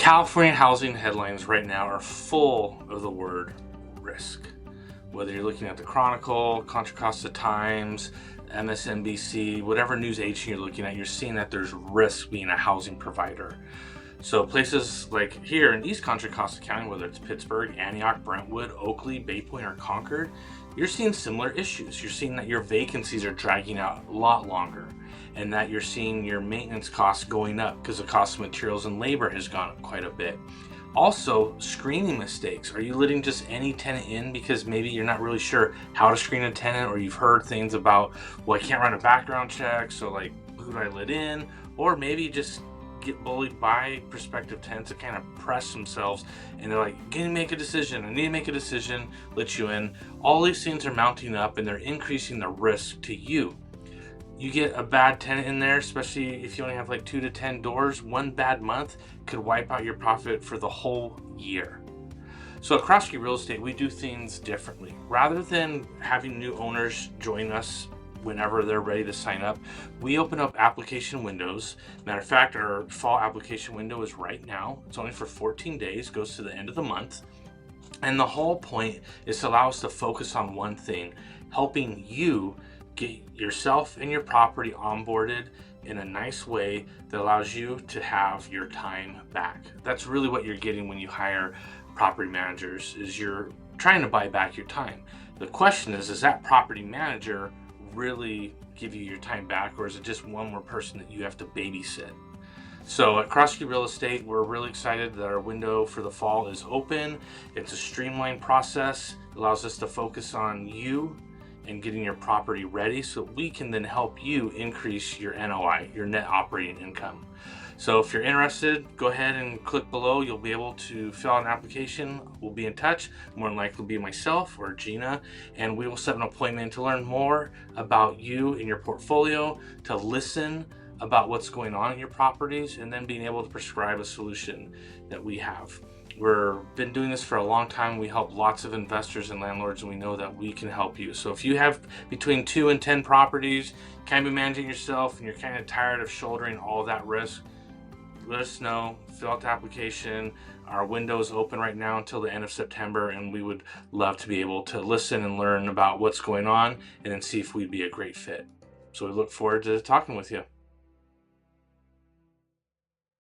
California housing headlines right now are full of the word risk. Whether you're looking at the Chronicle, Contra Costa Times, MSNBC, whatever news agency you're looking at, you're seeing that there's risk being a housing provider. So places like here in East Contra Costa County, whether it's Pittsburg, Antioch, Brentwood, Oakley, Bay Point, or Concord, you're seeing similar issues. You're seeing that your vacancies are dragging out a lot longer, and that you're seeing your maintenance costs going up because the cost of materials and labor has gone up quite a bit. Also, screening mistakes. Are you letting just any tenant in because maybe you're not really sure how to screen a tenant, or you've heard things about, well, I can't run a background check, so like, who do I let in? Or maybe just get bullied by prospective tenants that kind of press themselves and they're like, I need to make a decision, let you in. All these things are mounting up and they're increasing the risk to you. You get a bad tenant in there, especially if you only have like 2 to 10 doors, one bad month could wipe out your profit for the whole year. So at Croskey Real Estate, we do things differently. Rather than having new owners join us whenever they're ready to sign up, we open up application windows. Matter of fact, our fall application window is right now. It's only for 14 days, goes to the end of the month. And the whole point is to allow us to focus on one thing, helping you get yourself and your property onboarded in a nice way that allows you to have your time back. That's really what you're getting when you hire property managers, is you're trying to buy back your time. The question is, does that property manager really give you your time back, or is it just one more person that you have to babysit? So at Croskey Real Estate, we're really excited that our window for the fall is open. It's a streamlined process. It allows us to focus on you and getting your property ready so we can then help you increase your NOI, your net operating income. So if you're interested, go ahead and click below. You'll be able to fill out an application. We'll be in touch. More than likely be myself or Gina, and we will set an appointment to learn more about you and your portfolio, to listen about what's going on in your properties, and then being able to prescribe a solution that we have. We've been doing this for a long time. We help lots of investors and landlords, and we know that we can help you. So if you have between 2 and 10 properties, kind of managing yourself, and you're kind of tired of shouldering all of that risk, let us know. Fill out the application. Our window is open right now until the end of September, and we would love to be able to listen and learn about what's going on and then see if we'd be a great fit. So we look forward to talking with you.